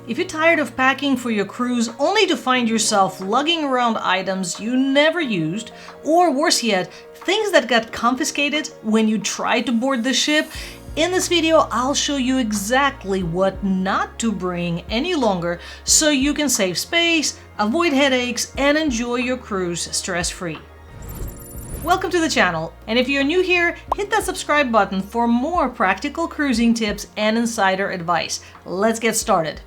If you're tired of packing for your cruise only to find yourself lugging around items you never used, or worse yet, things that got confiscated when you tried to board the ship, in this video I'll show you exactly what not to bring any longer so you can save space, avoid headaches, and enjoy your cruise stress-free. Welcome to the channel, and if you're new here, hit that subscribe button for more practical cruising tips and insider advice. Let's get started.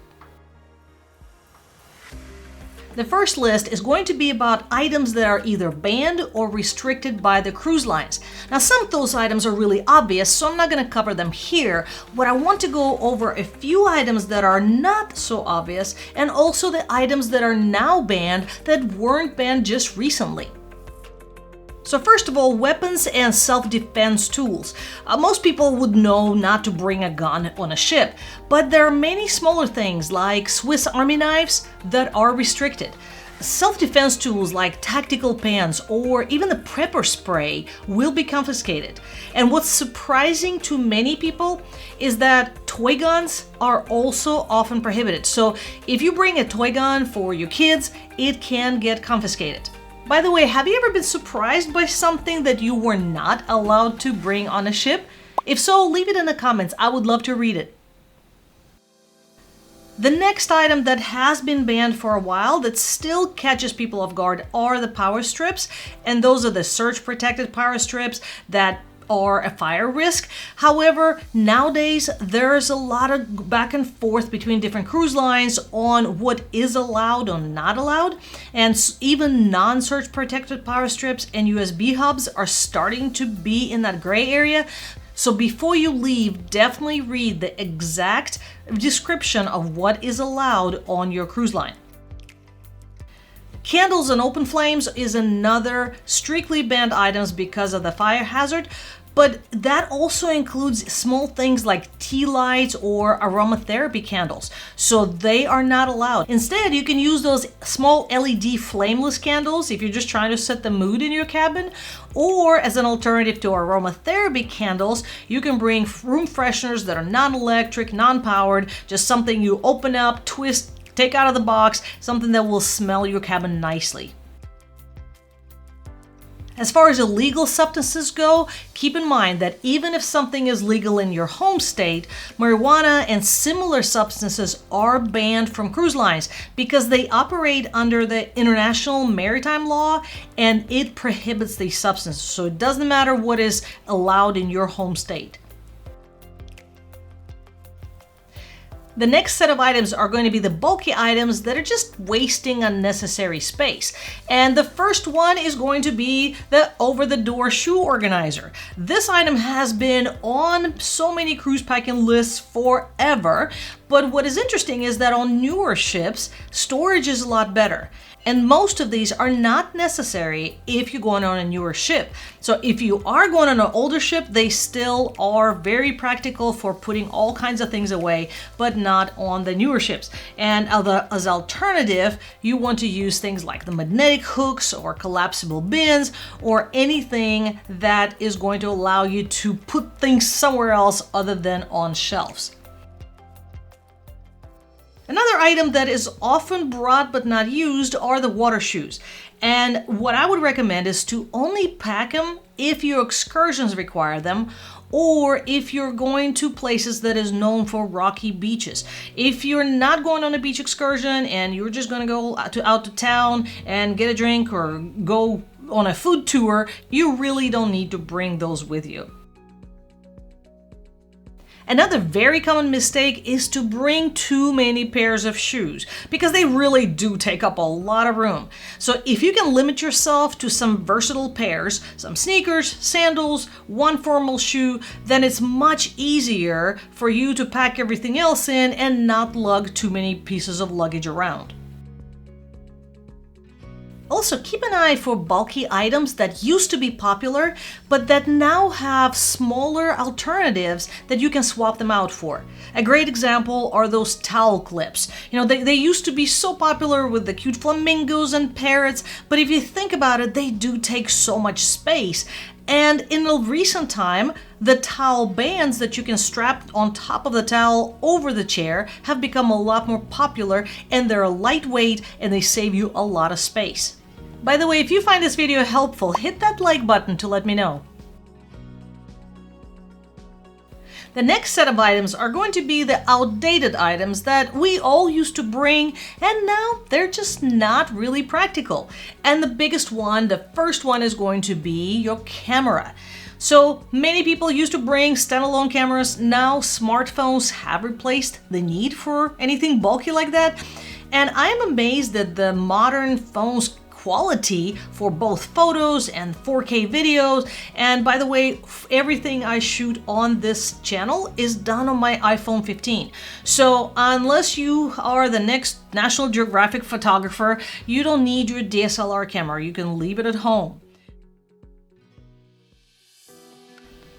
The first list is going to be about items that are either banned or restricted by the cruise lines. Now, some of those items are really obvious, so I'm not going to cover them here, but I want to go over a few items that are not so obvious, and also the items that are now banned that weren't banned just recently. So first of all, weapons and self-defense tools. Most people would know not to bring a gun on a ship, but there are many smaller things like Swiss Army knives that are restricted. Self-defense tools like tactical pans or even the prepper spray will be confiscated. And what's surprising to many people is that toy guns are also often prohibited. So if you bring a toy gun for your kids, it can get confiscated. By the way, have you ever been surprised by something that you were not allowed to bring on a ship? If so, leave it in the comments. I would love to read it. The next item that has been banned for a while that still catches people off guard are the power strips, and those are the surge protected power strips that are a fire risk. However, nowadays there's a lot of back and forth between different cruise lines on what is allowed or not allowed, and even non-surge protected power strips and USB hubs are starting to be in that gray area. So before you leave, definitely read the exact description of what is allowed on your cruise line. Candles and open flames is another strictly banned items because of the fire hazard, but that also includes small things like tea lights or aromatherapy candles, so they are not allowed. Instead, you can use those small LED flameless candles if you're just trying to set the mood in your cabin, or as an alternative to aromatherapy candles, you can bring room fresheners that are non-electric, non-powered, just something you open up, twist, take out of the box, something that will smell your cabin nicely. As far as illegal substances go, keep in mind that even if something is legal in your home state, marijuana and similar substances are banned from cruise lines because they operate under the international maritime law and it prohibits these substances. So it doesn't matter what is allowed in your home state. The next set of items are going to be the bulky items that are just wasting unnecessary space. And the first one is going to be the over-the-door shoe organizer. This item has been on so many cruise packing lists forever, but what is interesting is that on newer ships, storage is a lot better. And most of these are not necessary if you're going on a newer ship. So if you are going on an older ship, they still are very practical for putting all kinds of things away, but not on the newer ships. And as alternative, you want to use things like the magnetic hooks or collapsible bins or anything that is going to allow you to put things somewhere else other than on shelves. Another item that is often brought but not used are the water shoes. And what I would recommend is to only pack them if your excursions require them, or if you're going to places that is known for rocky beaches. If you're not going on a beach excursion and you're just going to go out to town and get a drink or go on a food tour, you really don't need to bring those with you. Another very common mistake is to bring too many pairs of shoes because they really do take up a lot of room. So if you can limit yourself to some versatile pairs, some sneakers, sandals, one formal shoe, then it's much easier for you to pack everything else in and not lug too many pieces of luggage around. Also, keep an eye for bulky items that used to be popular, but that now have smaller alternatives that you can swap them out for. A great example are those towel clips. They used to be so popular with the cute flamingos and parrots, but if you think about it, they do take so much space. And in a recent time, The towel bands that you can strap on top of the towel over the chair have become a lot more popular, and they're lightweight and they save you a lot of space. By the way, if you find this video helpful, hit that like button to let me know. The next set of items are going to be the outdated items that we all used to bring, and now they're just not really practical. And the biggest one, the first one, is going to be your camera. So many people used to bring standalone cameras. Now smartphones have replaced the need for anything bulky like that. And I'm amazed at the modern phones quality for both photos and 4K videos. And by the way, everything I shoot on this channel is done on my iPhone 15. So unless you are the next National Geographic photographer, you don't need your DSLR camera. You can leave it at home.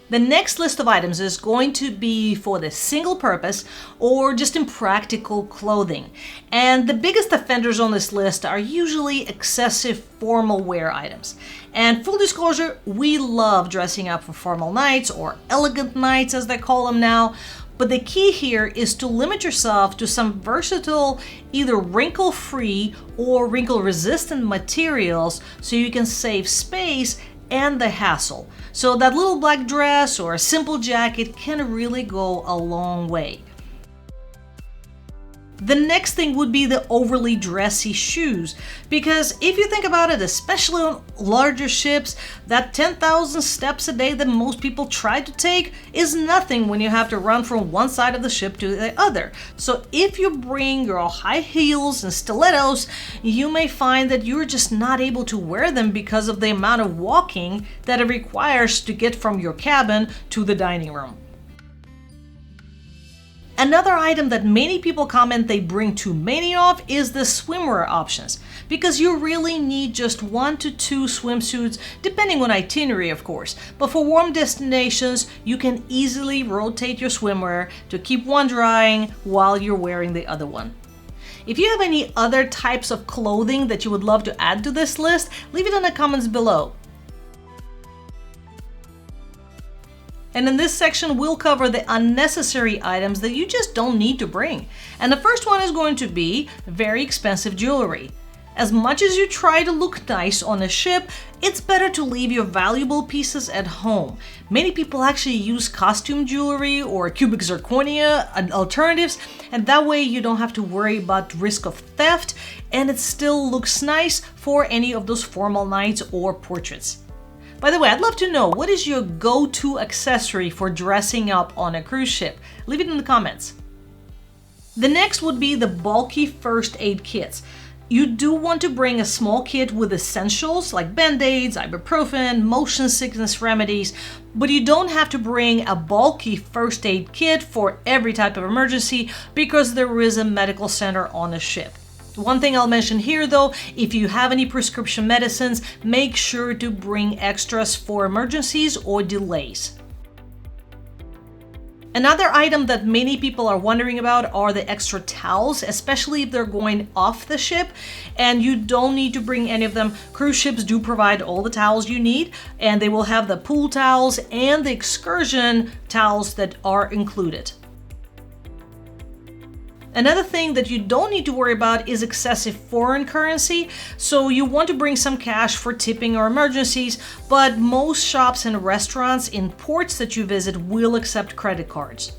The next list of items is going to be for the single purpose or just impractical clothing. And the biggest offenders on this list are usually excessive formal wear items. And full disclosure, we love dressing up for formal nights, or elegant nights as they call them now. But the key here is to limit yourself to some versatile, either wrinkle-free or wrinkle-resistant materials so you can save space and the hassle. So that little black dress or a simple jacket can really go a long way. The next thing would be the overly dressy shoes, because if you think about it, especially on larger ships, that 10,000 steps a day that most people try to take is nothing when you have to run from one side of the ship to the other. So if you bring your high heels and stilettos, you may find that you're just not able to wear them because of the amount of walking that it requires to get from your cabin to the dining room. Another item that many people comment they bring too many of is the swimwear options, because you really need just 1 to 2 swimsuits, depending on itinerary of course. But for warm destinations, you can easily rotate your swimwear to keep one drying while you're wearing the other one. If you have any other types of clothing that you would love to add to this list, leave it in the comments below. And in this section, we'll cover the unnecessary items that you just don't need to bring. And the first one is going to be very expensive jewelry. As much as you try to look nice on a ship, it's better to leave your valuable pieces at home. Many people actually use costume jewelry or cubic zirconia and alternatives, and that way you don't have to worry about risk of theft, and it still looks nice for any of those formal nights or portraits. By the way, I'd love to know, what is your go-to accessory for dressing up on a cruise ship? Leave it in the comments. The next would be the bulky first aid kits. You do want to bring a small kit with essentials like band-aids, ibuprofen, motion sickness remedies, but you don't have to bring a bulky first aid kit for every type of emergency because there is a medical center on the ship. One thing I'll mention here though, if you have any prescription medicines, make sure to bring extras for emergencies or delays. Another item that many people are wondering about are the extra towels, especially if they're going off the ship, and you don't need to bring any of them. Cruise ships do provide all the towels you need, and they will have the pool towels and the excursion towels that are included. Another thing that you don't need to worry about is excessive foreign currency, so you want to bring some cash for tipping or emergencies, but most shops and restaurants in ports that you visit will accept credit cards.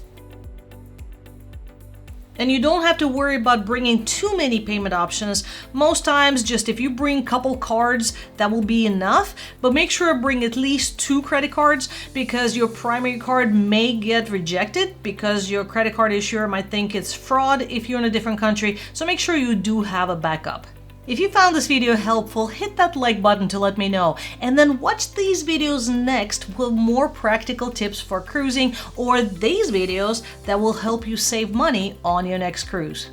And you don't have to worry about bringing too many payment options. Most times, just if you bring a couple cards, that will be enough, but make sure to bring at least 2 credit cards because your primary card may get rejected because your credit card issuer might think it's fraud if you're in a different country, so make sure you do have a backup. If you found this video helpful, hit that like button to let me know, and then watch these videos next with more practical tips for cruising, or these videos that will help you save money on your next cruise.